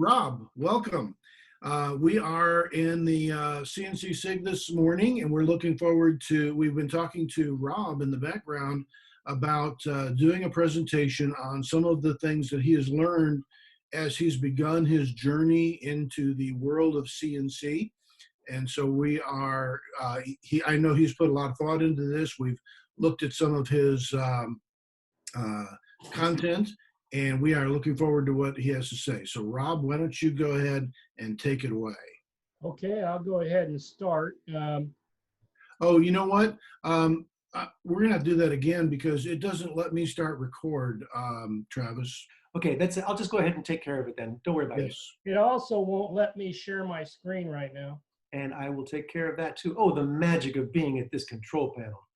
Rob, welcome. We are in the CNC SIG this morning, and we're looking forward to, we've been talking to Rob in the background about doing a presentation on some of the things that he has learned as he's begun his journey into the world of CNC. And so we are, I know he's put a lot of thought into this. We've looked at some of his uh, content, and we are looking forward to what he has to say. So Rob, why don't you go ahead and take it away? Okay, I'll go ahead and start. Oh, you know what? We're gonna have to do that again because it doesn't let me start record, Travis. Okay, that's it. I'll just go ahead and take care of it then. Don't worry about it. Yes. It also won't let me share my screen right now. And I will take care of that too. Oh, the magic of being at this control panel.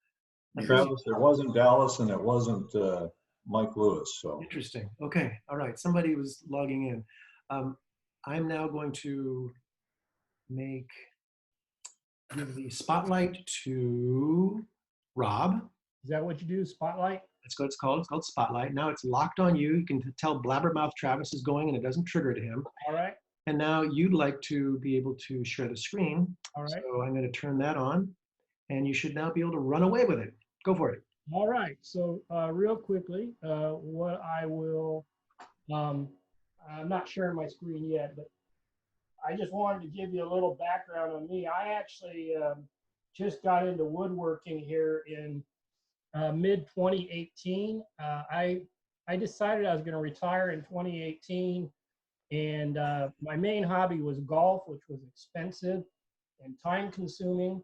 Yes. Travis, it wasn't Dallas and it wasn't Mike Lewis. So Interesting. Okay. All right. Somebody was logging in. I'm now going to give the spotlight to Rob. Is that what you do, Spotlight? That's what it's called. It's called Spotlight. Now it's locked on you. You can tell Blabbermouth Travis is going and it doesn't trigger to him. All right, And now you'd like to be able to share the screen. all right, So I'm going to turn that on and you should now be able to run away with it. Go for it. all right. So real quickly, what I will, I'm not sharing my screen yet, but I just wanted to give you a little background on me. I actually just got into woodworking here in mid 2018. I decided I was going to retire in 2018, and my main hobby was golf, which was expensive and time consuming.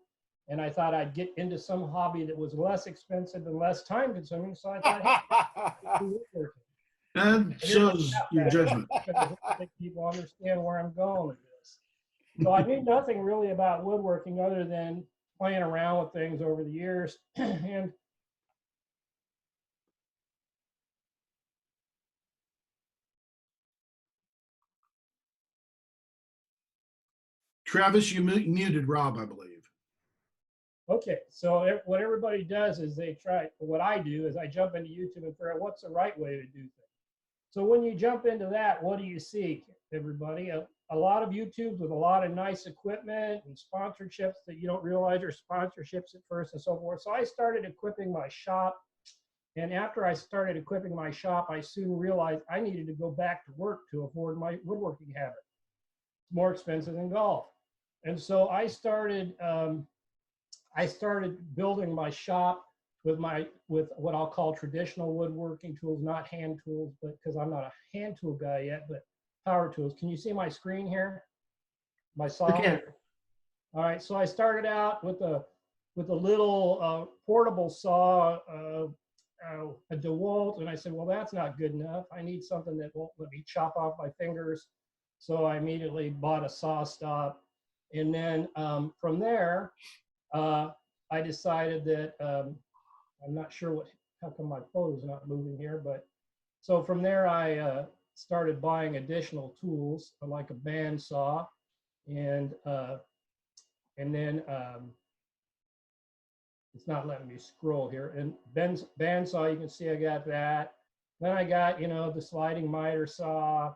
And I thought I'd get into some hobby that was less expensive and less time consuming. So I thought, hey, do woodworking. That shows your judgment. I think people understand where I'm going with this. So I knew nothing really about woodworking other than playing around with things over the years. And Travis, you muted Rob, I believe. okay, so what everybody does is they try, what I do is I jump into YouTube and figure out what's the right way to do things. So when you jump into that, what do you see, everybody? A lot of YouTubes with a lot of nice equipment and sponsorships that you don't realize are sponsorships at first and so forth. So I started equipping my shop. And after I started equipping my shop, I soon realized I needed to go back to work to afford my woodworking habit. It's more expensive than golf. And so I started building my shop with what I'll call traditional woodworking tools, not hand tools, but because I'm not a hand tool guy yet, but power tools. Can you see my screen here? My saw? Okay. All right, so I started out with a little portable saw, a DeWalt, and I said, well, that's not good enough. I need something that won't let me chop off my fingers. So I immediately bought a saw stop. And then from there, I decided that I'm not sure how come my photo's not moving here, but so from there I started buying additional tools like a band saw, and then it's not letting me scroll here. And band saw, you can see I got that. Then I got, the sliding miter saw,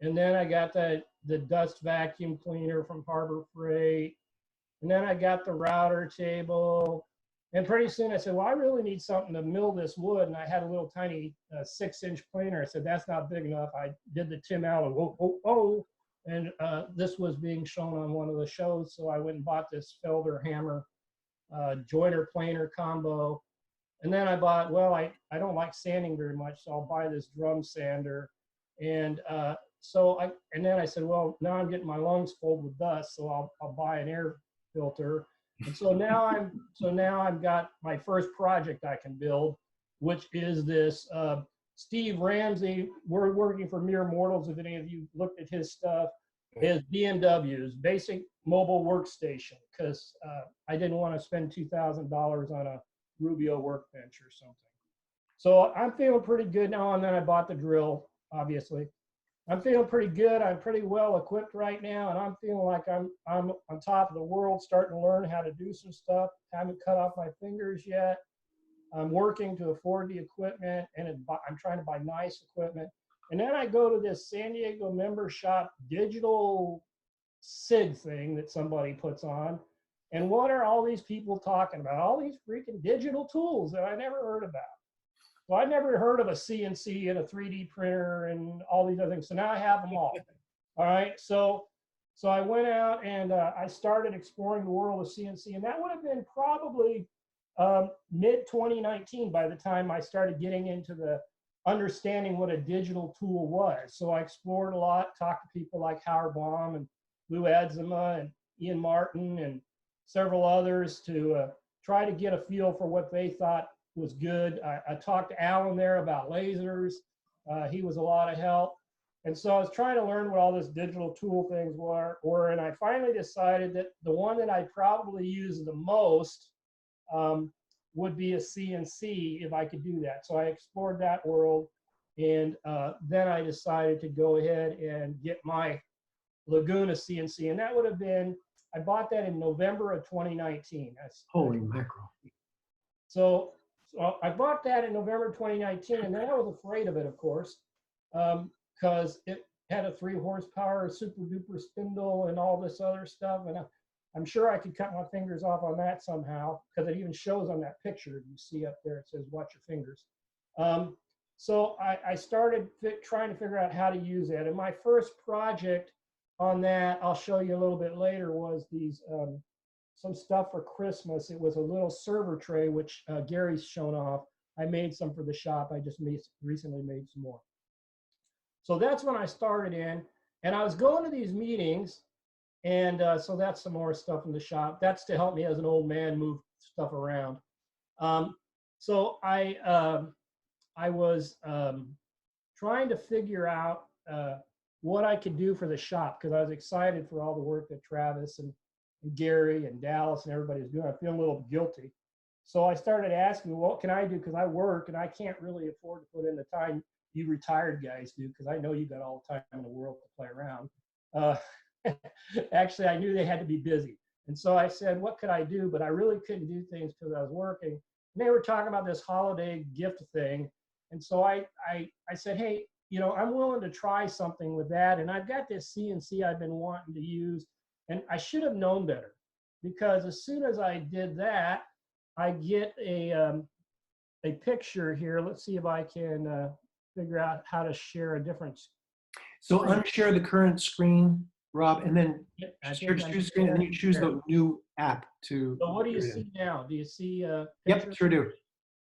and then I got the dust vacuum cleaner from Harbor Freight. And then I got the router table. And pretty soon I said, well, I really need something to mill this wood. And I had a little tiny 6-inch planer. I said, that's not big enough. I did the Tim Allen, whoa, whoa, whoa. And this was being shown on one of the shows. So I went and bought this Felder hammer joiner planer combo. And then I bought, well, I don't like sanding very much, so I'll buy this drum sander. And then I said, well, now I'm getting my lungs full with dust, so I'll buy an air filter. And so now I've got my first project I can build, which is this Steve Ramsey. We're working for Mere Mortals. If any of you looked at his stuff, is BMW's basic mobile workstation, because I didn't want to spend $2,000 on a Rubio workbench or something. So I'm feeling pretty good now. And then I bought the drill, obviously. I'm feeling pretty good. I'm pretty well equipped right now, and I'm feeling like I'm on top of the world, starting to learn how to do some stuff. Haven't cut off my fingers yet. I'm working to afford the equipment, and I'm trying to buy nice equipment. And then I go to this San Diego member shop digital SIG thing that somebody puts on. And what are all these people talking about? All these freaking digital tools that I never heard about. So I never heard of a CNC and a 3D printer and all these other things. So now I have them all. All right. So I went out and I started exploring the world of CNC, and that would have been probably mid 2019 by the time I started getting into the understanding what a digital tool was. So I explored a lot, talked to people like Howard Baum and Lou Adzema and Ian Martin and several others to try to get a feel for what they thought was good. I talked to Alan there about lasers. He was a lot of help. And so I was trying to learn what all this digital tool things were, and I finally decided that the one that I probably use the most would be a CNC if I could do that. So I explored that world, and then I decided to go ahead and get my Laguna CNC, and that would have been, I bought that in November of 2019. Holy mackerel. So I bought that in November 2019, and then I was afraid of it, of course, because it had a 3 horsepower super duper spindle and all this other stuff. And I'm sure I could cut my fingers off on that somehow, because it even shows on that picture you see up there. It says, watch your fingers. So I started trying to figure out how to use it. And my first project on that, I'll show you a little bit later, was these some stuff for Christmas. It was a little server tray, which Gary's shown off. I made some for the shop. I just recently made some more. So that's when I started in, and I was going to these meetings, and so that's some more stuff in the shop. That's to help me as an old man move stuff around. So I was trying to figure out what I could do for the shop, because I was excited for all the work that Travis and Gary and Dallas and everybody was doing. I feel a little guilty. So I started asking, what can I do? Because I work and I can't really afford to put in the time you retired guys do, because I know you got all the time in the world to play around. Actually, I knew they had to be busy. And so I said, what could I do? But I really couldn't do things because I was working. And they were talking about this holiday gift thing. And so I said, hey, you know, I'm willing to try something with that. And I've got this CNC I've been wanting to use. And I should have known better, because as soon as I did that, I get a picture here. Let's see if I can figure out how to share a different. So unshare the current screen, Rob, and then share screen, and then you choose the new app to. So what do you see now? Do you see Yep, sure do.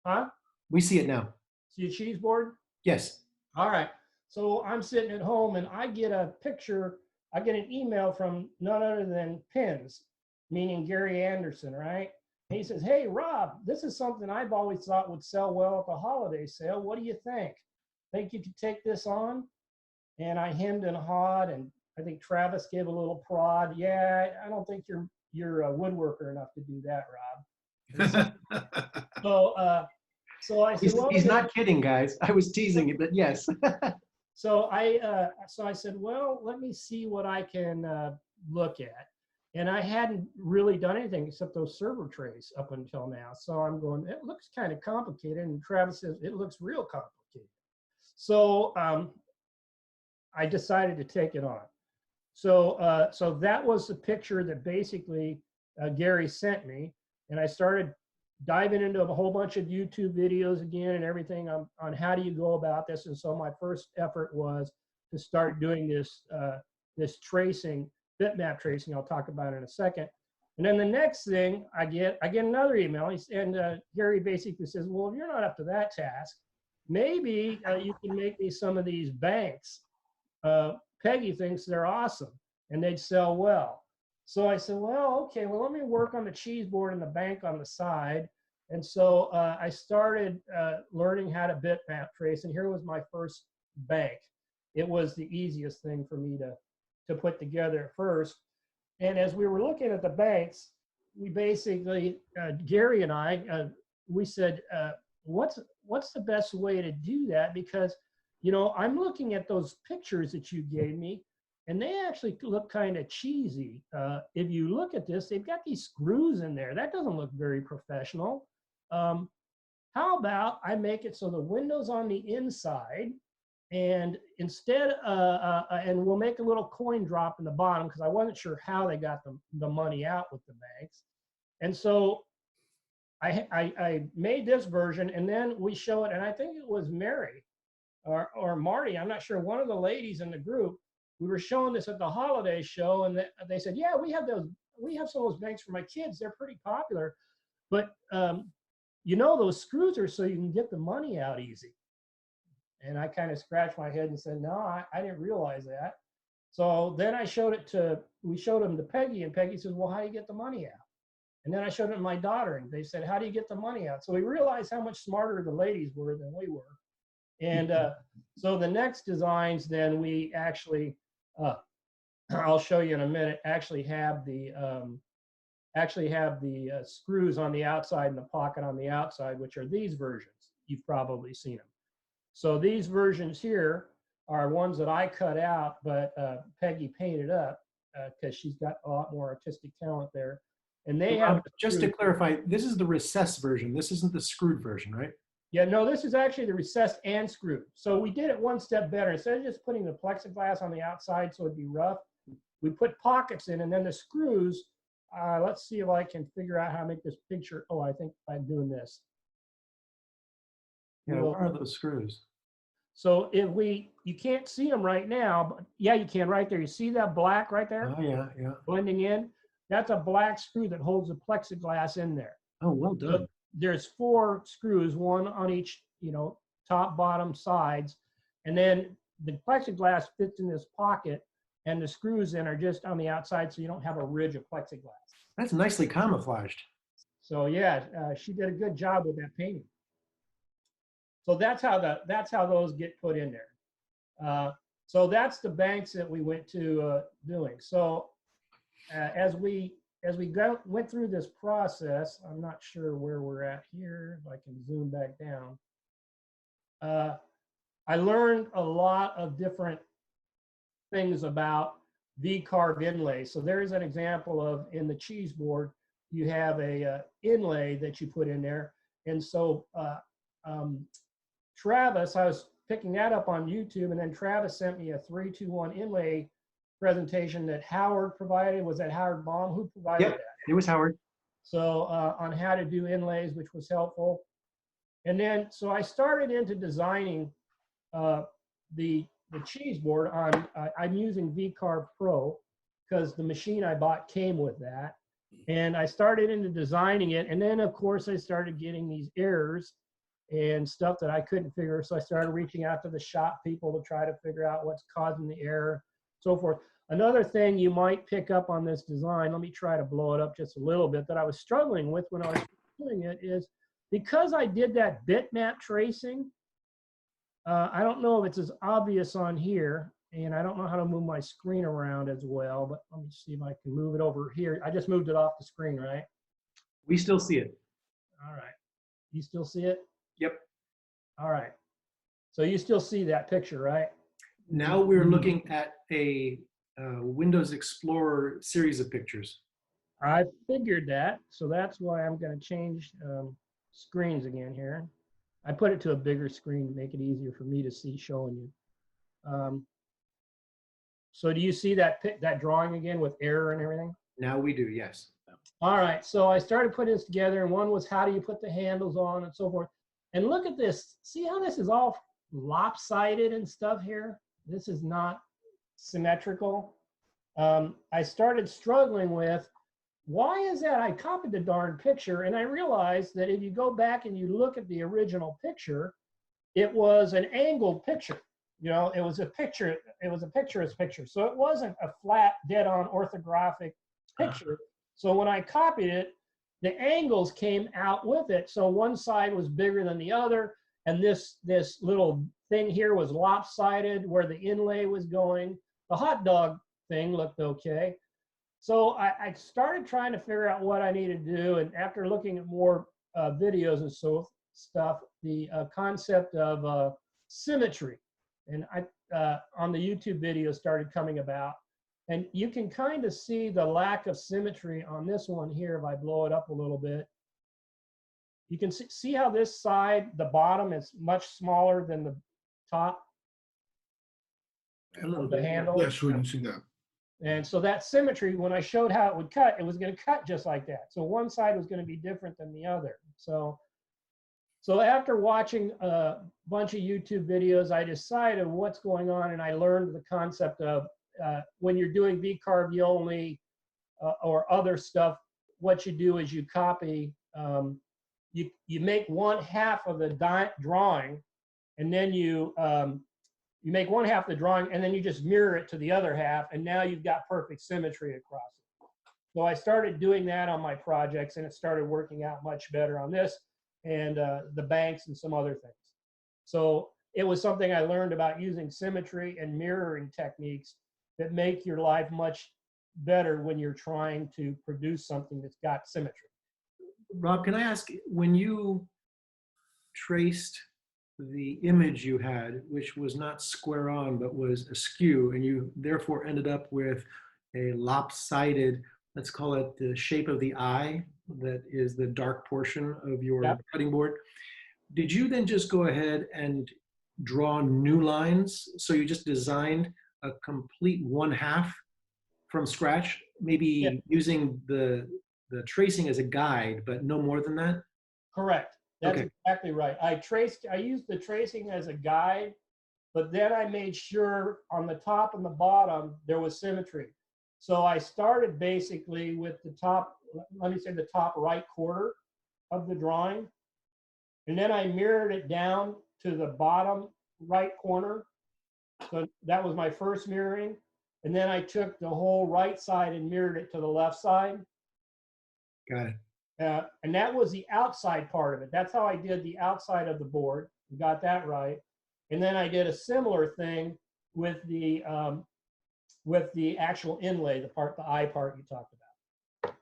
Huh? We see it now. See a cheese board? Yes. All right. So I'm sitting at home and I get a picture. I get an email from none other than Pins, meaning Gary Anderson, right? And he says, hey, Rob, this is something I've always thought would sell well at the holiday sale. What do you think? Think you could take this on? And I hemmed and hawed, and I think Travis gave a little prod. Yeah, I don't think you're a woodworker enough to do that, Rob. So I said, well, he's not kidding, guys. I was teasing you, but yes. So I said, well, let me see what I can look at. And I hadn't really done anything except those server trays up until now. So I'm going, it looks kind of complicated. And Travis says, it looks real complicated. So I decided to take it on. So so that was the picture that basically Gary sent me. And I started diving into a whole bunch of YouTube videos again and everything on how do you go about this. And so my first effort was to start doing this this tracing, bitmap tracing. I'll talk about it in a second. And then the next thing I get another email, and Gary basically says, well, if you're not up to that task, maybe you can make me some of these banks. Peggy thinks they're awesome and they'd sell well. So I said, well, okay, well, let me work on the cheese board and the bank on the side. And so I started learning how to bitmap trace, and here was my first bank. It was the easiest thing for me to put together at first. And as we were looking at the banks, we basically, Gary and I, we said, what's the best way to do that? Because, you know, I'm looking at those pictures that you gave me, and they actually look kind of cheesy. If you look at this, they've got these screws in there. That doesn't look very professional. How about I make it so the window's on the inside, And instead, and we'll make a little coin drop in the bottom because I wasn't sure how they got the money out with the banks. And so I made this version, and then we show it, and I think it was Mary or Marty, I'm not sure, one of the ladies in the group, we were showing this at the holiday show, and they said, yeah, we have some of those banks for my kids. They're pretty popular, but you know, those screws are so you can get the money out easy. And I kind of scratched my head and said, no, I didn't realize that. So then we showed them to Peggy, and Peggy says, well, how do you get the money out? And then I showed it to my daughter, and they said, how do you get the money out? So we realized how much smarter the ladies were than we were. And so the next designs, then we actually, I'll show you in a minute, actually have the screws on the outside and the pocket on the outside, which are these versions. You've probably seen them. So these versions here are ones that I cut out, but Peggy painted up because she's got a lot more artistic talent there. And they have just to clarify, this is the recessed version. This isn't the screwed version, right? Yeah, no, this is actually the recessed and screwed. So we did it one step better. Instead of just putting the plexiglass on the outside so it'd be rough, we put pockets in, and then the screws, let's see if I can figure out how to make this picture. Oh, I think by doing this. Yeah, where are those screws? So you can't see them right now, but yeah, you can right there. You see that black right there? Oh, yeah, yeah. Blending in? That's a black screw that holds the plexiglass in there. Oh, well done. So there's 4 screws, one on each, top, bottom, sides. And then the plexiglass fits in this pocket, and the screws then are just on the outside, so you don't have a ridge of plexiglass. That's nicely camouflaged. So yeah, she did a good job with that painting. So that's how those get put in there. So that's the banks that we went to doing. So as we went through this process, I'm not sure where we're at here. If I can zoom back down, I learned a lot of different things about V-carve inlay. So there's an example of, in the cheese board, you have a inlay that you put in there. And so Travis, I was picking that up on YouTube, and then Travis sent me a 3-2-1 inlay presentation that Howard provided. Was that Howard Baum? Who provided that? It was Howard. So on how to do inlays, which was helpful. And then, so I started into designing the cheese board on, I'm using V-Carve Pro because the machine I bought came with that. And I started into designing it. And then, of course, I started getting these errors and stuff that I couldn't figure. So I started reaching out to the shop people to try to figure out what's causing the error, so forth. Another thing you might pick up on this design, let me try to blow it up just a little bit, that I was struggling with when I was doing it, is because I did that bitmap tracing, I don't know if it's as obvious on here, and I don't know how to move my screen around as well, but let me see if I can move it over here. I just moved it off the screen, right? We still see it. All right. You still see it? Yep. All right. So you still see that picture, right? Now we're looking at a Windows Explorer series of pictures. I figured that, so that's why I'm going to change screens again here. I put it to a bigger screen to make it easier for me to see showing you. So do you see that drawing again with error and everything? Now we do, yes. All right, so I started putting this together, and one was how do you put the handles on and so forth. And look at this. See how this is all lopsided and stuff here? This is not symmetrical. I started struggling with, why is that? I copied the darn picture, and I realized that if you go back and you look at the original picture, it was an angled picture. It was a picture. It was a picturesque picture. So it wasn't a flat, dead-on orthographic picture. So when I copied it, the angles came out with it. So one side was bigger than the other, and this little thing here was lopsided where the inlay was going. The hot dog thing looked okay. So I started trying to figure out what I needed to do, and after looking at more videos and so stuff, the concept of symmetry, and on the YouTube video started coming about. And you can kind of see the lack of symmetry on this one here if I blow it up a little bit. You can see how this side, the bottom, is much smaller than the top. A little of the bit. handle. Yes, we can see that. And so that symmetry, when I showed how it would cut, it was going to cut just like that. So one side was going to be different than the other. So after watching a bunch of YouTube videos, I decided what's going on, and I learned the concept of when you're doing V-carve, you only, or other stuff, what you do is you copy, you make one half of the drawing, and then you make one half of the drawing, and then you just mirror it to the other half, and now you've got perfect symmetry across it. So I started doing that on my projects, and it started working out much better on this and the banks and some other things. So it was something I learned about using symmetry and mirroring techniques that make your life much better when you're trying to produce something that's got symmetry. Rob, can I ask, when you traced the image you had, which was not square on, but was askew, and you therefore ended up with a lopsided, let's call it the shape of the eye, that is the dark portion of your cutting board. Did you then just go ahead and draw new lines? So you just designed a complete one half from scratch, maybe using the tracing as a guide, but no more than that? Correct. That's exactly right. I used the tracing as a guide, but then I made sure on the top and the bottom there was symmetry. So I started basically with the top, let me say the top right quarter of the drawing, and then I mirrored it down to the bottom right corner. So that was my first mirroring. And then I took the whole right side and mirrored it to the left side. Got it. And that was the outside part of it. That's how I did the outside of the board. Got that right. And then I did a similar thing with the actual inlay, the eye part you talked about.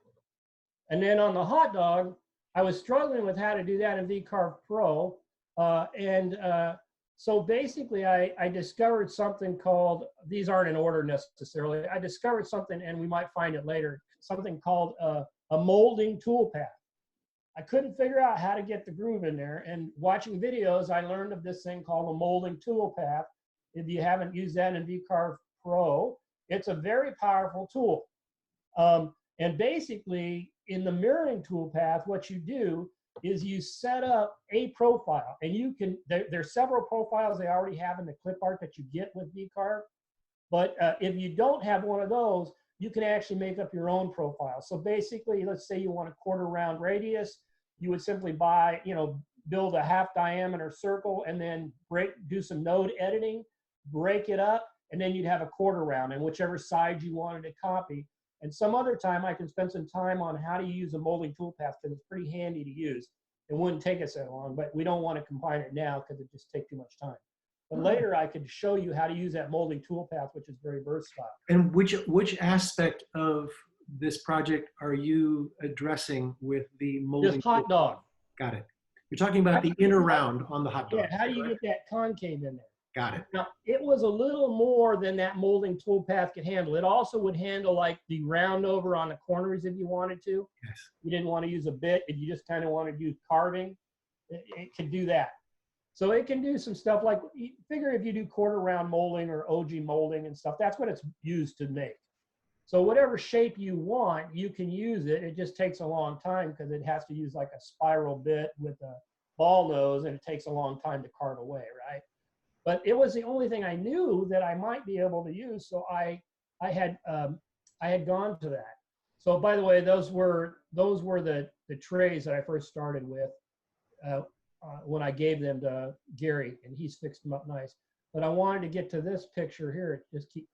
And then on the hot dog, I was struggling with how to do that in V-Carve Pro. So basically I discovered something called, these aren't in order necessarily, I discovered something, and we might find it later, something called a molding toolpath. I couldn't figure out how to get the groove in there, and watching videos, I learned of this thing called a molding toolpath. If you haven't used that in V-Carve Pro, it's a very powerful tool. And basically, in the mirroring toolpath, what you do is you set up a profile, and you can, there's several profiles they already have in the clip art that you get with V-Carve. But if you don't have one of those, you can actually make up your own profile. So basically, let's say you want a quarter round radius, you would simply buy, build a half diameter circle and then do some node editing, break it up, and then you'd have a quarter round, and whichever side you wanted to copy. And some other time I can spend some time on how to use a molding toolpath, because it's pretty handy to use. It wouldn't take us that long, but we don't want to combine it now because it just takes too much time. But later I could show you how to use that molding toolpath, which is very versatile. And which aspect of this project are you addressing with the molding? Just hot dog. Got it. You're talking about the inner round on the hot dog. Yeah, how do you get that concave in there? Got it. Now, it was a little more than that molding toolpath could handle. It also would handle like the round over on the corners if you wanted to. Yes. You didn't want to use a bit, if you just kind of wanted to use carving, it could do that. So it can do some stuff like, figure if you do quarter round molding or OG molding and stuff, that's what it's used to make. So whatever shape you want, you can use it. It just takes a long time because it has to use like a spiral bit with a ball nose, and it takes a long time to carve away, right? But it was the only thing I knew that I might be able to use, so I had gone to that. So by the way, those were the trays that I first started with when I gave them to Gary, and he's fixed them up nice. But I wanted to get to this picture here. It just keeps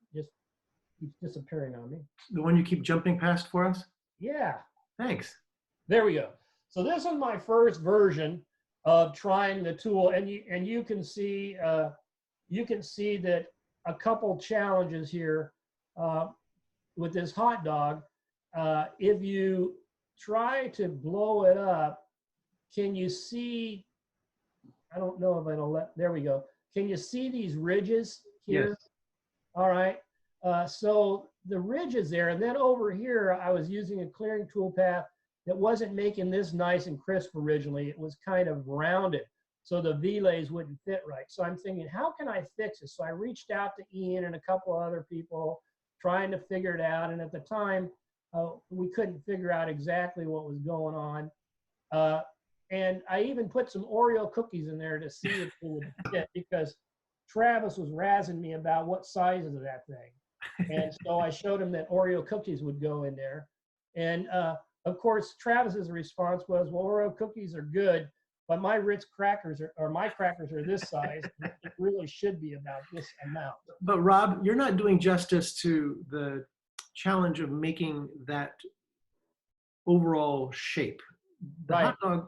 disappearing on me. The one you keep jumping past for us? Yeah. Thanks. There we go. So this is my first version of trying the tool, and you can see that a couple challenges here with this hot dog. If you try to blow it up, can you see? I don't know if it'll let. There we go. Can you see these ridges here? Yes. All right. So the ridge is there, and then over here I was using a clearing toolpath that wasn't making this nice and crisp originally. It was kind of rounded. so the V-lays wouldn't fit right. So I'm thinking, how can I fix it? So I reached out to Ian and a couple other people trying to figure it out. And at the time, we couldn't figure out exactly what was going on. And I even put some Oreo cookies in there to see if it would fit, because Travis was razzing me about what size is that thing. And so I showed him that Oreo cookies would go in there. And of course, Travis's response was, well, Oreo cookies are good, but my Ritz crackers my crackers are this size. It really should be about this amount. But Rob, you're not doing justice to the challenge of making that overall shape. The Right. hot dog,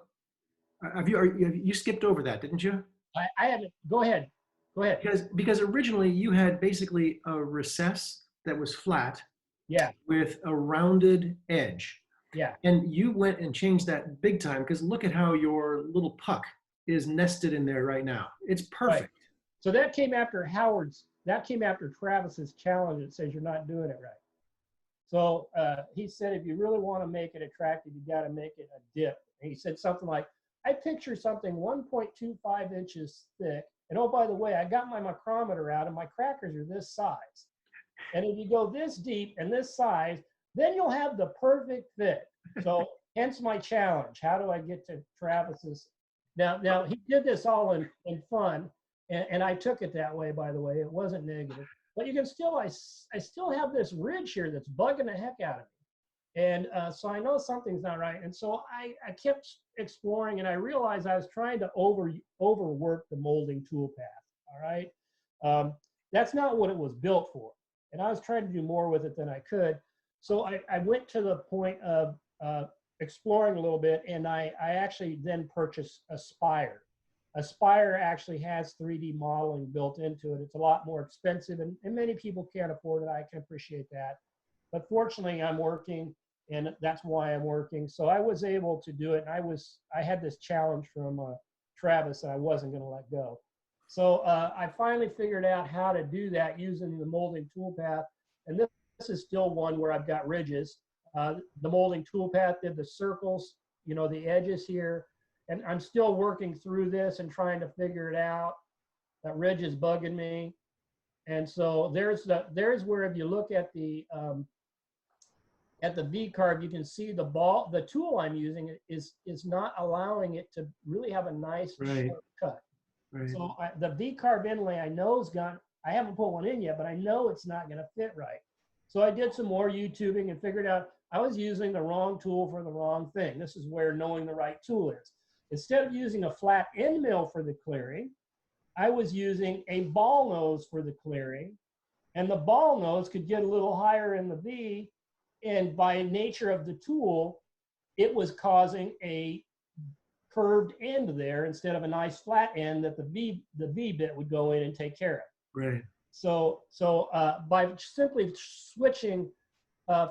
you skipped over that, didn't you? I haven't, go ahead. Go ahead. Because originally you had basically a recess that was flat Yeah, with a rounded edge. yeah. And you went and changed that big time, because look at how your little puck is nested in there right now. It's perfect. Right. So that came after Travis's challenge that says you're not doing it right. So he said, if you really want to make it attractive, you got to make it a dip. And he said something like, I picture something 1.25 inches thick. And oh, by the way, I got my micrometer out and my crackers are this size. And if you go this deep and this size, then you'll have the perfect fit. So hence my challenge. How do I get to Travis's? Now he did this all in fun. And I took it that way, by the way. It wasn't negative. But you can still, I still have this ridge here that's bugging the heck out of me. And so I know something's not right. And so I kept exploring, and I realized I was trying to overwork the molding tool path, all right? That's not what it was built for. And I was trying to do more with it than I could. So I went to the point of exploring a little bit, and I actually then purchased a Spire. A Spire actually has 3D modeling built into it. It's a lot more expensive, and many people can't afford it. I can appreciate that. But fortunately, I'm working, and that's why I'm working. So I was able to do it. And I had this challenge from Travis that I wasn't going to let go. So I finally figured out how to do that using the molding toolpath. And this is still one where I've got ridges. The molding toolpath did the circles, you know, the edges here. And I'm still working through this and trying to figure it out. That ridge is bugging me. And so there's where, if you look at the V-carve, you can see the tool I'm using is not allowing it to really have a nice sharp cut. Right. So the V-carve inlay I know I haven't put one in yet, but I know it's not going to fit right. So I did some more YouTubing and figured out I was using the wrong tool for the wrong thing. This is where knowing the right tool is. Instead of using a flat end mill for the clearing, I was using a ball nose for the clearing. And the ball nose could get a little higher in the V, and by nature of the tool, it was causing a curved end there instead of a nice flat end that the V bit would go in and take care of. Right. So by simply switching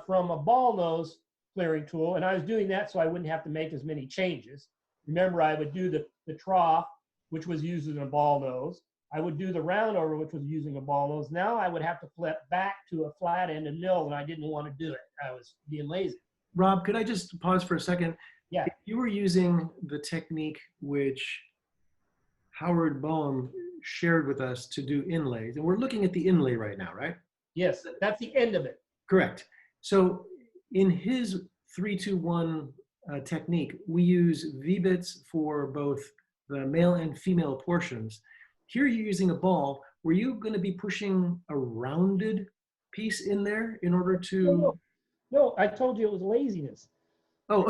from a ball nose clearing tool, and I was doing that so I wouldn't have to make as many changes. Remember, I would do the trough, which was using a ball nose. I would do the round over, which was using a ball nose. Now I would have to flip back to a flat end and mill, and I didn't want to do it. I was being lazy. Rob, could I just pause for a second? Yeah. If you were using the technique which Howard Boehm shared with us to do inlays, and we're looking at the inlay right now, right? Yes, that's the end of it. Correct. So in his 3-2-1 technique, we use V-bits for both the male and female portions. Here you're using a ball. Were you going to be pushing a rounded piece in there in order to? No, I told you it was laziness. Oh,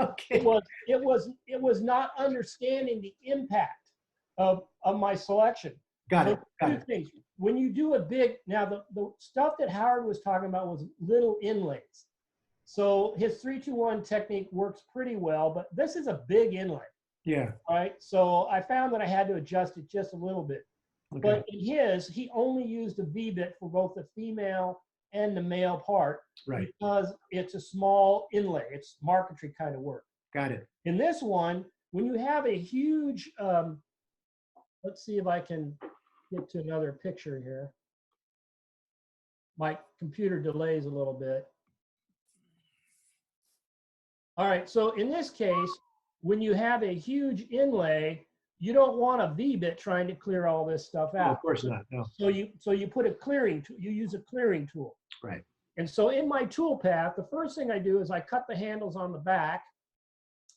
okay. It was not understanding the impact of my selection. Got it. Two things. When you do a big, now the stuff that Howard was talking about was little inlays. So his 3-2-1 technique works pretty well, but this is a big inlay. Yeah. Right. So I found that I had to adjust it just a little bit. Okay. But in he only used a V-bit for both the female and the male part. Right. Because it's a small inlay. It's marquetry kind of work. Got it. In this one, when you have a huge, let's see if I can get to another picture here. My computer delays a little bit. All right, so in this case, when you have a huge inlay, you don't want a V-bit trying to clear all this stuff No, out. of course not. No. So you put a clearing, you use a clearing tool. Right. And so in my tool path, the first thing I do is I cut the handles on the back,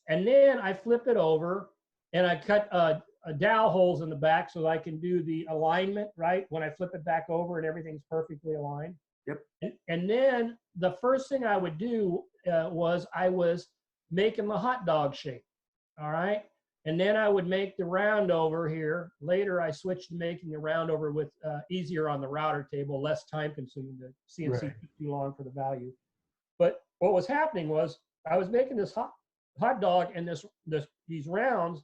and then I flip it over and I cut a dowel holes in the back so that I can do the alignment, right? When I flip it back over and everything's perfectly aligned. Yep. And then the first thing I would do was I was making the hot dog shape, all right? And then I would make the round over here. Later, I switched to making the round over with easier on the router table, less time consuming. The CNC took too long for the value. But what was happening was I was making this hot dog and these rounds,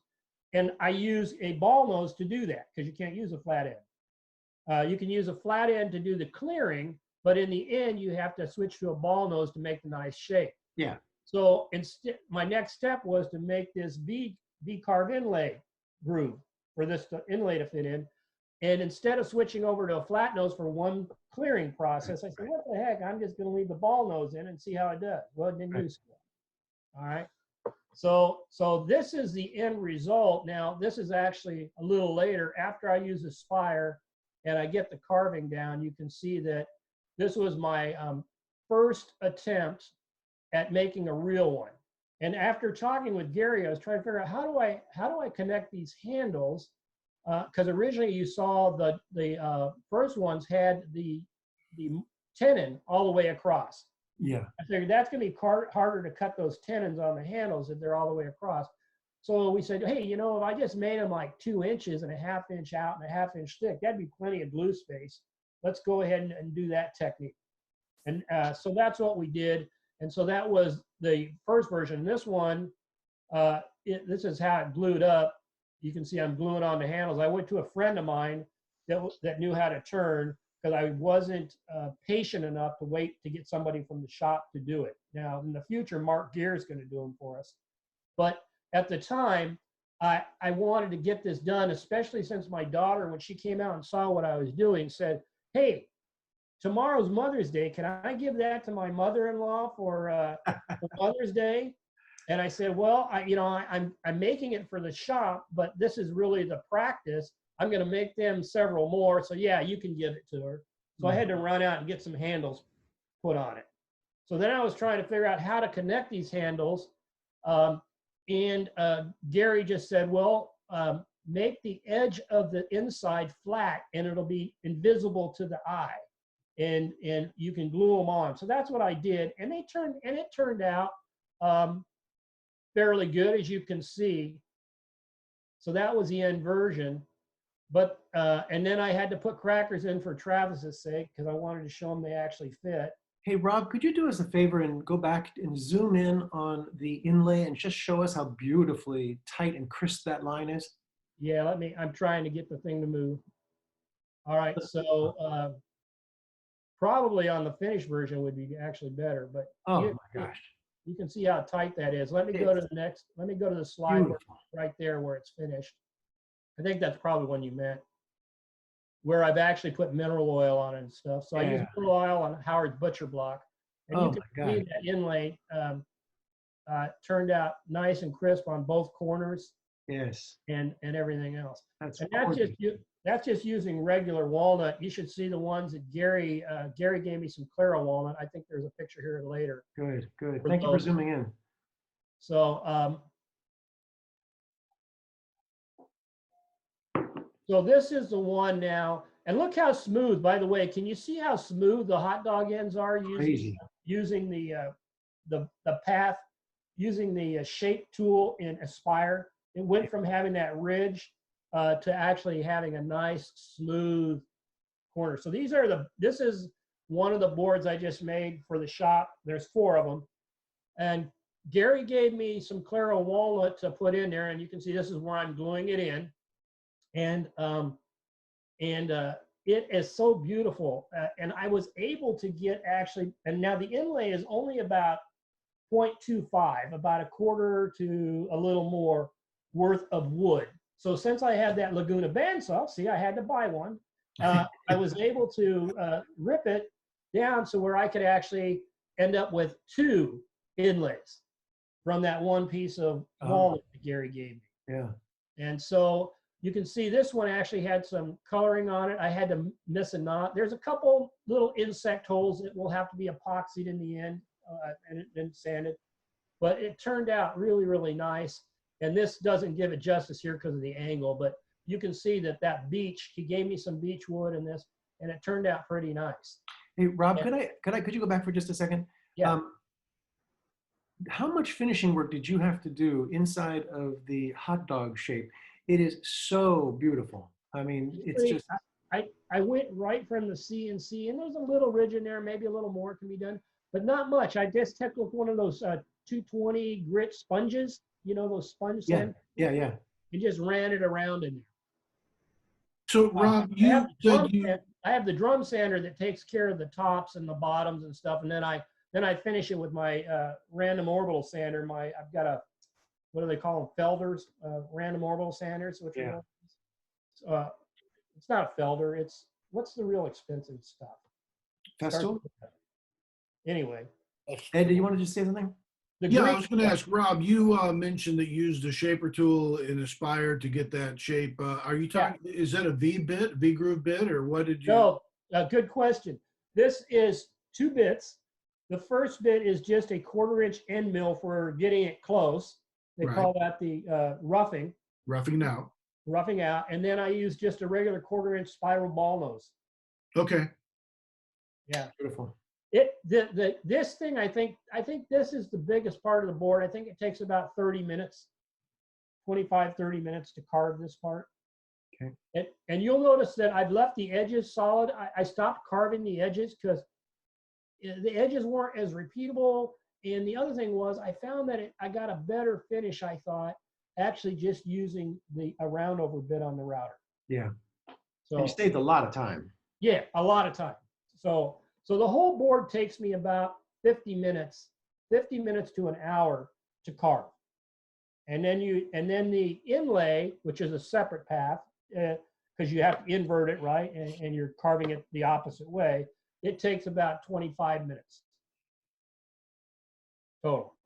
and I use a ball nose to do that because you can't use a flat end. You can use a flat end to do the clearing, but in the end, you have to switch to a ball nose to make the nice shape. Yeah. So instead, my next step was to make this V-carve inlay groove for this inlay to fit in. And instead of switching over to a flat nose for one clearing process, I said, what the heck, I'm just going to leave the ball nose in and see how it does. Well, it didn't do so. All right. So this is the end result. Now, this is actually a little later after I use the spire and I get the carving down. You can see that this was my first attempt at making a real one. And after talking with Gary, I was trying to figure out how do I connect these handles? Because originally you saw the first ones had the tenon all the way across. Yeah. I figured that's going to be harder to cut those tenons on the handles if they're all the way across. So we said, hey, if I just made them like 2 inches and a ½ inch out and a ½ inch thick, that'd be plenty of glue space. Let's go ahead and do that technique. And so that's what we did. And so that was the first version. This one, this is how it glued up. You can see I'm gluing on the handles. I went to a friend of mine that knew how to turn because I wasn't patient enough to wait to get somebody from the shop to do it. Now, in the future, Mark Gear is going to do them for us. But at the time, I wanted to get this done, especially since my daughter, when she came out and saw what I was doing, said, hey, tomorrow's Mother's Day. Can I give that to my mother-in-law for Mother's Day? And I said, well, I'm making it for the shop, but this is really the practice. I'm going to make them several more. So yeah, you can give it to her. So I had to run out and get some handles put on it. So then I was trying to figure out how to connect these handles. And Gary just said, well, make the edge of the inside flat and it'll be invisible to the eye. And you can glue them on. So that's what I did. And it turned out fairly good, as you can see. So that was the end version. But and then I had to put crackers in for Travis's sake because I wanted to show him they actually fit. Hey, Rob, could you do us a favor and go back and zoom in on the inlay and just show us how beautifully tight and crisp that line is? Yeah, I'm trying to get the thing to move. All right, so probably on the finished version would be actually better, but oh my gosh. You can see how tight that is. Let me go to the next, let me go to the slide right there where it's finished. I think that's probably one you meant, where I've actually put mineral oil on it and stuff. So I use mineral oil on Howard's Butcher Block. And you can see that inlay turned out nice and crisp on both corners. Yes. And everything else. That's just using regular walnut. You should see the ones that Gary gave me some Claro walnut. I think there's a picture here later. Good. Thank you for zooming in. So so this is the one now, and look how smooth. By the way, can you see how smooth the hot dog ends are using the path, using the shape tool in Aspire? It went from having that ridge to actually having a nice smooth corner. So this is one of the boards I just made for the shop. There's 4 of them. And Gary gave me some Claro walnut to put in there, and you can see this is where I'm gluing it in. And it is so beautiful. And I was able to get actually, and now the inlay is only about 0.25, about a quarter to a little more worth of wood. So since I had that Laguna bandsaw, see, I had to buy one. I was able to rip it down so where I could actually end up with 2 inlays from that one piece of walnut that Gary gave me. Yeah. And so you can see this one actually had some coloring on it. I had to miss a knot. There's a couple little insect holes that will have to be epoxied in the end and then sanded. But it turned out really, really nice. And this doesn't give it justice here because of the angle, but you can see that that beech, he gave me some beech wood in this, and it turned out pretty nice. Hey, Rob, And- could you go back for just a second? Yeah. How much finishing work did you have to do inside of the hot dog shape? It is so beautiful. I mean, it's just, I went right from the CNC, and there's a little ridge in there, maybe a little more can be done, but not much. I just took one of those 220 grit sponges, you know, those sponge sand, yeah. and just ran it around in there. So Rob, I have, you said you, I have the drum sander that takes care of the tops and the bottoms and stuff, and then I finish it with my random orbital sander. I've got a, what do they call them, Felders, random orbital sanders, which Yeah. are, it's not a Felder. It's, what's the real expensive stuff? Festool? Anyway, Ed, do you want to just say something? the yeah, I green was going to stuff, ask Rob, you mentioned that you used a shaper tool in Aspire to get that shape. Are you talking, is that a V groove bit, or what did you? No, good question. This is 2 bits. The first bit is just a 1/4-inch end mill for getting it close. They Right. call that the roughing out. And then I use just a regular 1/4-inch spiral ball nose. Okay. Yeah. Beautiful. This thing, I think this is the biggest part of the board. I think it takes about 30 minutes, 25, 30 minutes to carve this part. Okay. And you'll notice that I've left the edges solid. I stopped carving the edges because the edges weren't as repeatable. And the other thing was I found that I got a better finish, I thought, actually just using a round over bit on the router. Yeah. So And you saved a lot of time. yeah, a lot of time. So the whole board takes me about 50 minutes to an hour to carve. And then the inlay, which is a separate path, because you have to invert it, right? And you're carving it the opposite way. It takes about 25 minutes total.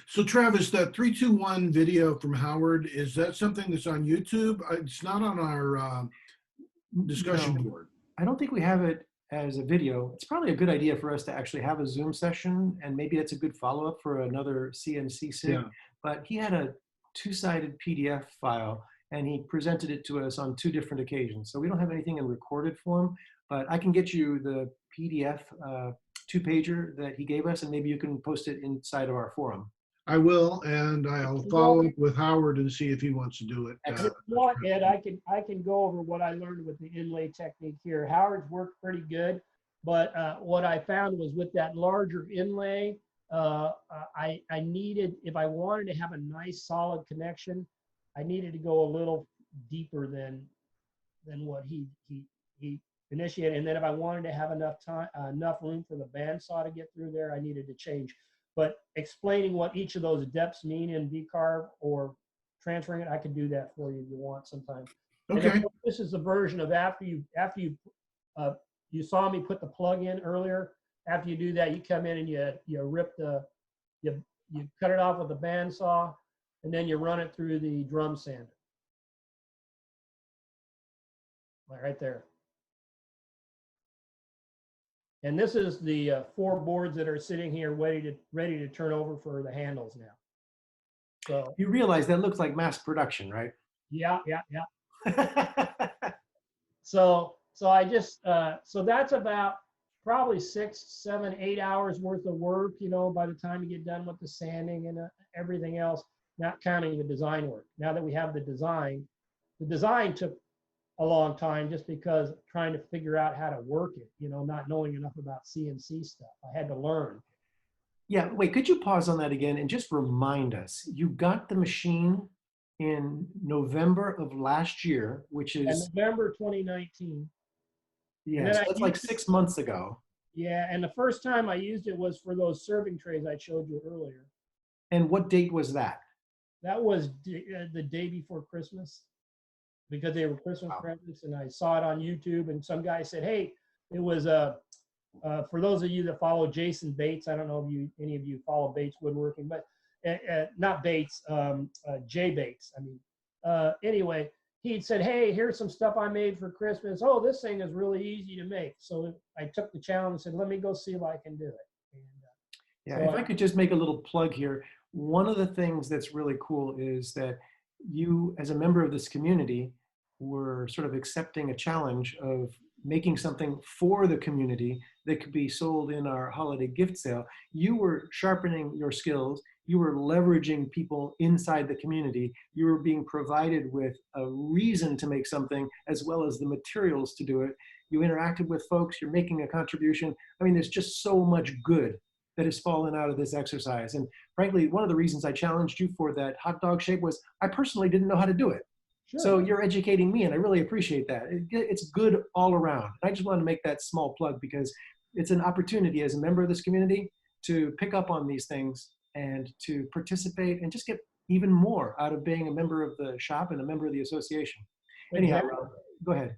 So Travis, that 3-2-1 video from Howard, is that something that's on YouTube? It's not on our discussion No. board. I don't think we have it as a video. It's probably a good idea for us to actually have a Zoom session, and maybe that's a good follow-up for another CNC SIG. Yeah. But he had a 2-sided PDF file, and he presented it to us on 2 different occasions. So we don't have anything in recorded form, but I can get you the PDF 2-pager that he gave us, and maybe you can post it inside of our forum. I will, and I'll follow up with Howard and see if he wants to do it. If you want, Ed, I can go over what I learned with the inlay technique here. Howard's worked pretty good, but what I found was with that larger inlay, I needed, if I wanted to have a nice solid connection, I needed to go a little deeper than what he initiated. And then if I wanted to have enough room for the bandsaw to get through there, I needed to change. But explaining what each of those depths mean in V-carve or transferring it, I can do that for you if you want sometime. Okay. And this is the version of after you saw me put the plug in earlier. After you do that, you come in and you rip you cut it off with the bandsaw, and then you run it through the drum sander. Right there. And this is the 4 boards that are sitting here ready to turn over for the handles now. So You realize that looks like mass production, right? yeah. So I just so that's about probably 6, 7, 8 hours worth of work, you know, by the time you get done with the sanding and everything else, not counting the design work. Now that we have the design took a long time just because trying to figure out how to work it, you know, not knowing enough about CNC stuff. I had to learn. Yeah, wait, could you pause on that again and just remind us, you got the machine in November of last year, which In is, November 2019. yeah, so that's like 6 months ago. Yeah, and the first time I used it was for those serving trays I showed you earlier. And what date was that? That was the day before Christmas, because they were Christmas presents, and I saw it on YouTube, and some guy said, hey, it was for those of you that follow Jason Bates, I don't know if any of you follow Bates Woodworking, but not Bates, Jay Bates. I mean, anyway, he'd said, hey, here's some stuff I made for Christmas. Oh, this thing is really easy to make. So I took the challenge and said, let me go see if I can do it. And, Yeah, so if I could just make a little plug here, one of the things that's really cool is that you, as a member of this community, were sort of accepting a challenge of making something for the community that could be sold in our holiday gift sale. You were sharpening your skills. You were leveraging people inside the community. You were being provided with a reason to make something as well as the materials to do it. You interacted with folks. You're making a contribution. I mean, there's just so much good that has fallen out of this exercise. And frankly, one of the reasons I challenged you for that hot dog shape was I personally didn't know how to do it. sure. So you're educating me, and I really appreciate that. It's good all around. I just want to make that small plug because it's an opportunity as a member of this community to pick up on these things and to participate and just get even more out of being a member of the shop and a member of the association. Anyhow, Exactly. Rob, go ahead.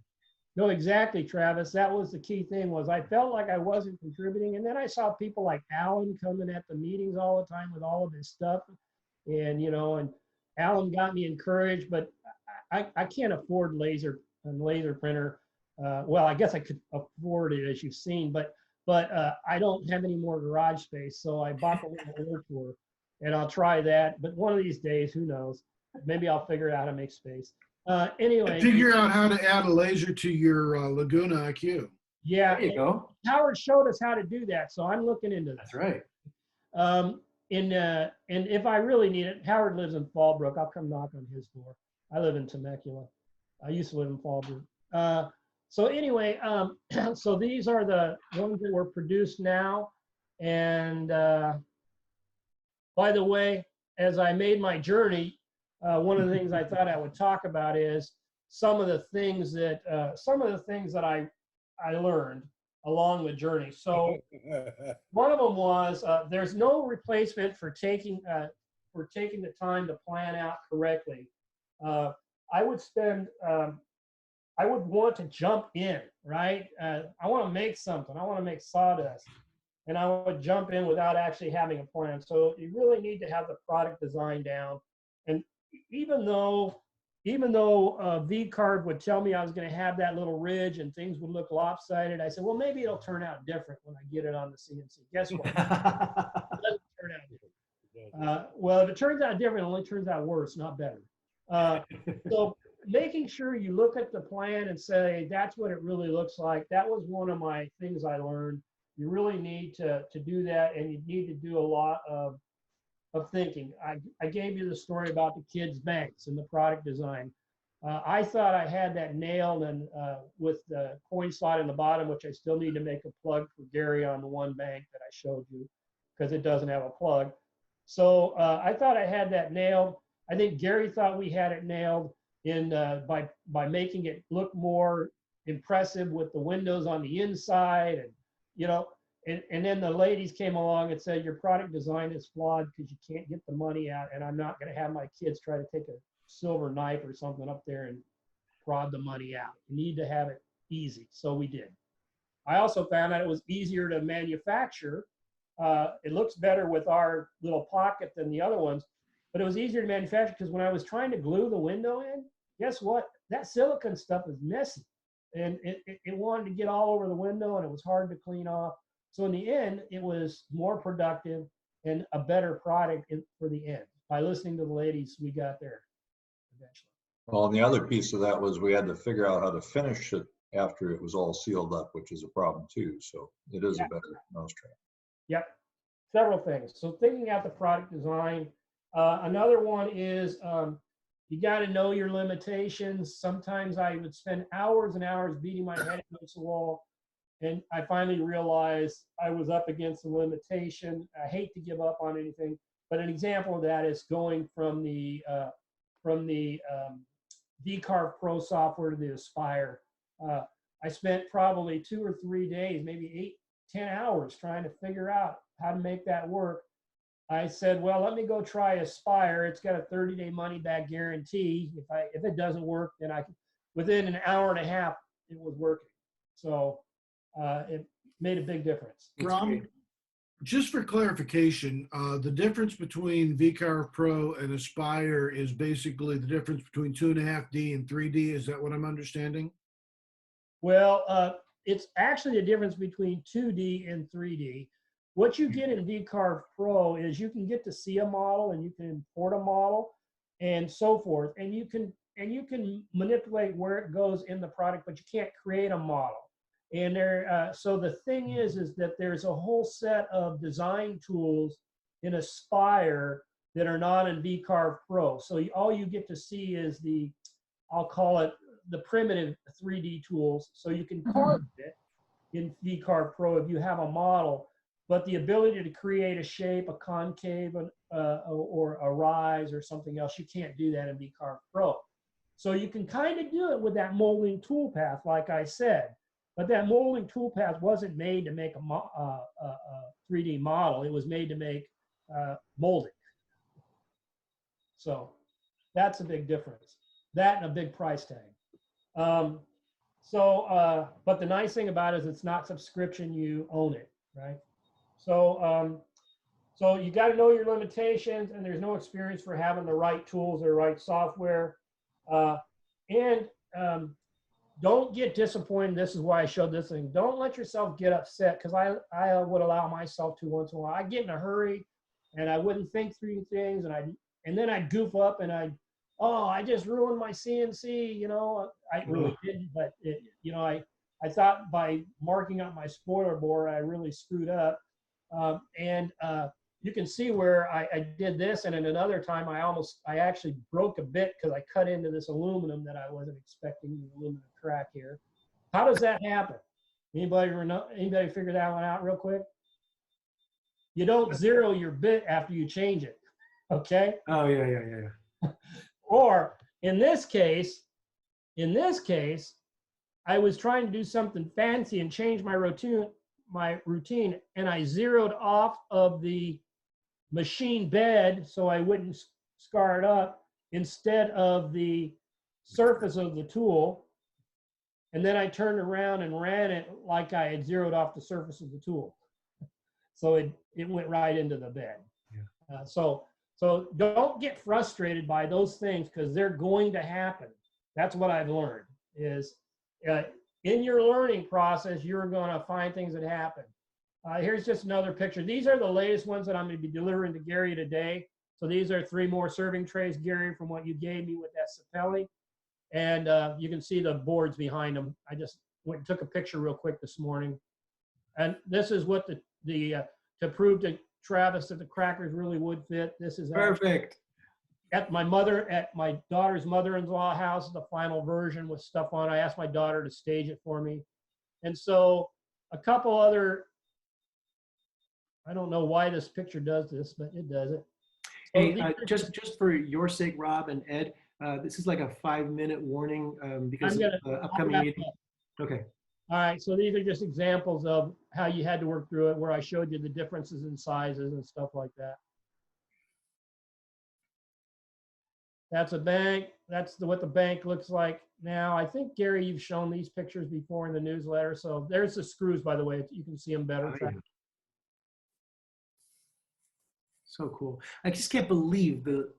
No, exactly, Travis. That was the key thing was I felt like I wasn't contributing. And then I saw people like Alan coming at the meetings all the time with all of his stuff. And, you know, and Alan got me encouraged, but I can't afford laser printer. Well, I guess I could afford it as you've seen, but I don't have any more garage space. So I bought the little air tour and I'll try that. But one of these days, who knows, maybe I'll figure out how to make space. Anyway. Figure out how to add a laser to your Laguna IQ. Yeah, There you go. Howard showed us how to do that, so I'm looking into that. That's right. And if I really need it, Howard lives in Fallbrook. I'll come knock on his door. I live in Temecula. I used to live in Fallbrook. So anyway, so these are the ones that were produced now. And by the way, as I made my journey, one of the things I thought I would talk about is some of the things that I learned along the journey. So one of them was there's no replacement for taking the time to plan out correctly. I would want to jump in, right? I want to make something. I want to make sawdust. And I would jump in without actually having a plan. So you really need to have the product design down. And even though V-carb would tell me I was going to have that little ridge and things would look lopsided, I said, well, maybe it'll turn out different when I get it on the CNC. Guess what? It doesn't turn out different. Well, if it turns out different, it only turns out worse, not better. So making sure you look at the plan and say, that's what it really looks like. That was one of my things I learned. You really need to do that, and you need to do a lot of thinking. I gave you the story about the kids' banks and the product design. I thought I had that nailed, and with the coin slot in the bottom, which I still need to make a plug for Gary on the one bank that I showed you because it doesn't have a plug. So I thought I had that nailed. I think Gary thought we had it nailed in by making it look more impressive with the windows on the inside, and you know. And then the ladies came along and said, your product design is flawed because you can't get the money out, and I'm not going to have my kids try to take a silver knife or something up there and prod the money out. You need to have it easy. So we did. I also found out it was easier to manufacture. It looks better with our little pocket than the other ones, but it was easier to manufacture because when I was trying to glue the window in, guess what? That silicone stuff is messy. And it wanted to get all over the window, and it was hard to clean off. So in the end, it was more productive and a better product for the end. By listening to the ladies, we got there eventually. Well, and the other piece of that was we had to figure out how to finish it after it was all sealed up, which is a problem too. So it is a better mousetrap. Yep, several things. So thinking out the product design. Another one is you got to know your limitations. Sometimes I would spend hours and hours beating my head against the wall. And I finally realized I was up against a limitation. I hate to give up on anything, but an example of that is going from the V-carb Pro software to the Aspire. I spent probably 2 or 3 days, maybe 8-10 hours trying to figure out how to make that work. I said, well, let me go try Aspire. It's got a 30-day money-back guarantee. If it doesn't work, then within an hour and a half, it was working. So it made a big difference. Rob, Just for clarification, the difference between VCarve Pro and Aspire is basically the difference between 2.5D and 3D. Is that what I'm understanding? Well, it's actually the difference between 2D and 3D. What you get in VCarve Pro is you can get to see a model and you can import a model and so forth, and you can manipulate where it goes in the product, but you can't create a model. And so the thing is that there's a whole set of design tools in Aspire that are not in VCarve Pro. So all you get to see is I'll call it the primitive 3D tools. So you can carve it in VCarve Pro if you have a model, but the ability to create a shape, a concave, or a rise or something else, you can't do that in VCarve Pro. So you can kind of do it with that molding toolpath, like I said. But that molding toolpath wasn't made to make a 3D model. It was made to make molding. So that's a big difference. That and a big price tag. But the nice thing about it is it's not subscription. You own it, right? So you got to know your limitations, and there's no experience for having the right tools or right software. Don't get disappointed. This is why I showed this thing. Don't let yourself get upset, because I would allow myself to once in a while. I get in a hurry and I wouldn't think through things, and then I'd goof up and I just ruined my CNC, you know. I really didn't, but I thought by marking up my spoiler board, I really screwed up. You can see where I did this, and in another time I actually broke a bit because I cut into this aluminum that I wasn't expecting, the aluminum track here. How does that happen? Anybody figure that one out real quick? You don't zero your bit after you change it, okay? Oh, yeah. Or in this case, I was trying to do something fancy and change my routine, and I zeroed off of the machine bed so I wouldn't scar it up instead of the surface of the tool. And then I turned around and ran it like I had zeroed off the surface of the tool. So it went right into the bed. Yeah. So don't get frustrated by those things, because they're going to happen. That's what I've learned is in your learning process, you're going to find things that happen. Here's just another picture. These are the latest ones that I'm going to be delivering to Gary today. So these are 3 more serving trays, Gary, from what you gave me with that Sapelli. And you can see the boards behind them. I just went and took a picture real quick this morning. And this is what to prove to Travis that the crackers really would fit. This is Perfect. At my daughter's mother-in-law house, the final version with stuff on. I asked my daughter to stage it for me. And so a couple other, I don't know why this picture does this, but it does it. Hey, just for your sake, Rob and Ed, this is like a 5-minute warning because of the upcoming meeting. Okay. All right, so these are just examples of how you had to work through it, where I showed you the differences in sizes and stuff like that. That's a bank. That's what the bank looks like now. I think, Gary, you've shown these pictures before in the newsletter. So there's the screws, by the way. You can see them better. Yeah. So cool. I just can't believe the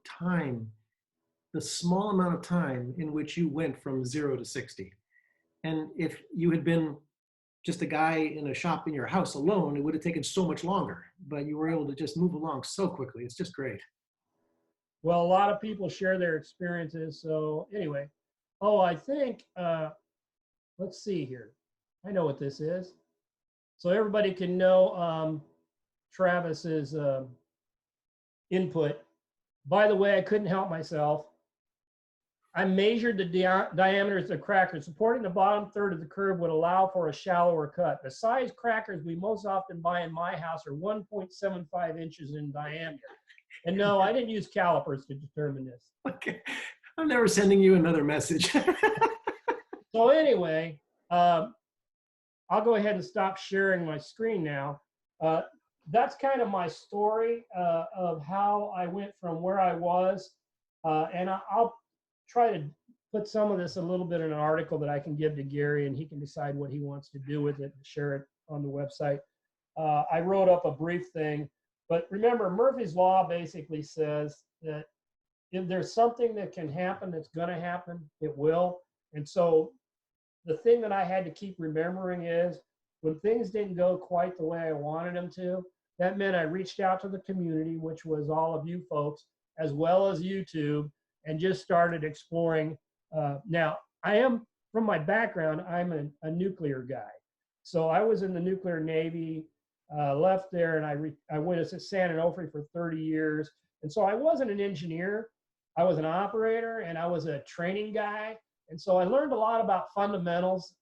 small amount of time in which you went from 0 to 60. And if you had been just a guy in a shop in your house alone, it would have taken so much longer, but you were able to just move along so quickly. It's just great. Well, a lot of people share their experiences. So anyway, I think, let's see here. I know what this is. So everybody can know Travis's input. By the way, I couldn't help myself. I measured the diameters of the crackers. Supporting the bottom third of the curve would allow for a shallower cut. The size crackers we most often buy in my house are 1.75 inches in diameter. And no, I didn't use calipers to determine this. Okay, I'm never sending you another message. So anyway, I'll go ahead and stop sharing my screen now. That's kind of my story of how I went from where I was. And I'll try to put some of this a little bit in an article that I can give to Gary, and he can decide what he wants to do with it and share it on the website. I wrote up a brief thing. But remember, Murphy's Law basically says that if there's something that can happen that's going to happen, it will. And so the thing that I had to keep remembering is when things didn't go quite the way I wanted them to, that meant I reached out to the community, which was all of you folks, as well as YouTube, and just started exploring. Now, I am, from my background, I'm a nuclear guy. So I was in the nuclear Navy, left there, and I was at San Onofre for 30 years. And so I wasn't an engineer. I was an operator, and I was a training guy. And so I learned a lot about fundamentals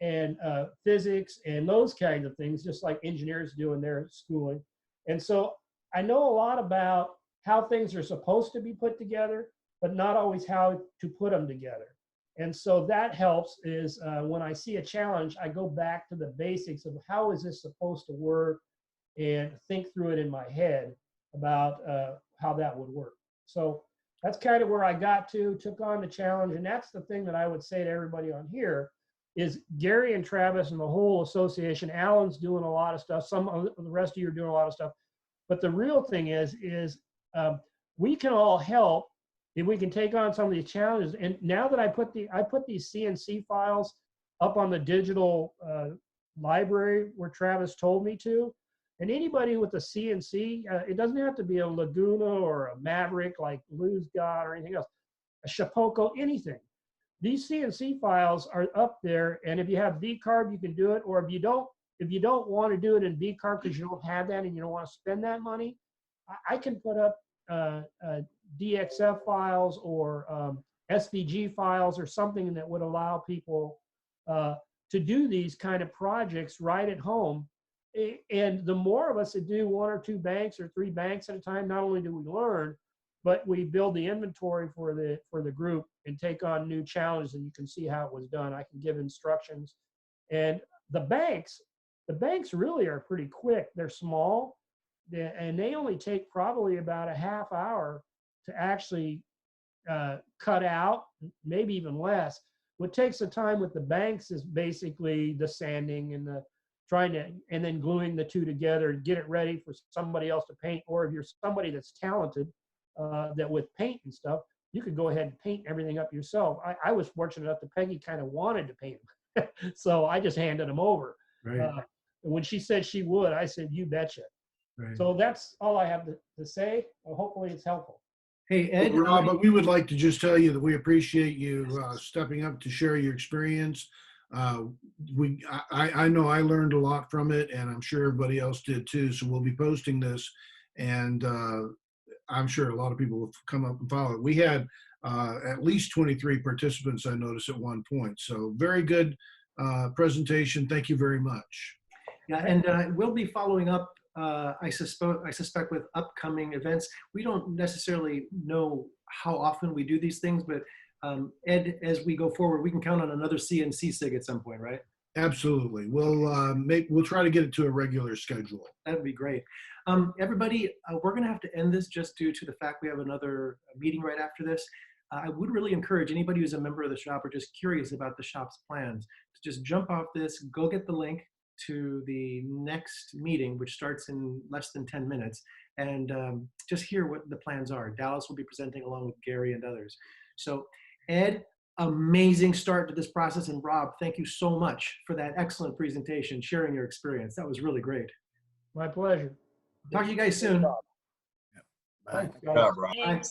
and physics and those kinds of things, just like engineers do in their schooling. And so I know a lot about how things are supposed to be put together, but not always how to put them together. And so that helps is when I see a challenge, I go back to the basics of how is this supposed to work and think through it in my head about how that would work. So that's kind of where I got to, took on the challenge. And that's the thing that I would say to everybody on here is Gary and Travis and the whole association, Alan's doing a lot of stuff. Some of the rest of you are doing a lot of stuff. But the real thing is we can all help if we can take on some of these challenges. And now that I put these CNC files up on the digital library where Travis told me to, and anybody with a CNC, it doesn't have to be a Laguna or a Maverick like Lou's got or anything else, a Shapeoko, anything. These CNC files are up there, and if you have V-carb, you can do it. Or if you don't want to do it in V-carb because you don't have that and you don't want to spend that money, I can put up DXF files or SVG files or something that would allow people to do these kind of projects right at home. And the more of us that do 1 or 2 banks or 3 banks at a time, not only do we learn, but we build the inventory for the group and take on new challenges, and you can see how it was done. I can give instructions. And the banks really are pretty quick. They're small, and they only take probably about a half hour to actually cut out, maybe even less. What takes the time with the banks is basically the sanding and the and then gluing the two together and get it ready for somebody else to paint. Or if you're somebody that's talented, that with paint and stuff, you could go ahead and paint everything up yourself. I was fortunate enough that Peggy kind of wanted to paint them. So I just handed them over. Right. And when she said she would, I said, you betcha. Right. So that's all I have to say. Well, hopefully it's helpful. Hey, Ed. Rob, but we would like to just tell you that we appreciate you stepping up to share your experience. I know I learned a lot from it, and I'm sure everybody else did too. So we'll be posting this, and I'm sure a lot of people will come up and follow it. We had at least 23 participants, I noticed, at one point. So very good presentation. Thank you very much. Yeah, and we'll be following up, I suspect with upcoming events. We don't necessarily know how often we do these things, but Ed, as we go forward, we can count on another CNC SIG at some point, right? Absolutely. We'll try to get it to a regular schedule. That'd be great. Everybody, we're going to have to end this just due to the fact we have another meeting right after this. I would really encourage anybody who's a member of the shop or just curious about the shop's plans to just jump off this, go get the link to the next meeting, which starts in less than 10 minutes, and just hear what the plans are. Dallas will be presenting along with Gary and others. So Ed, amazing start to this process. And Rob, thank you so much for that excellent presentation, sharing your experience. That was really great. My pleasure. Talk to you guys soon. Thanks, guys. Good job, Rob. Bye.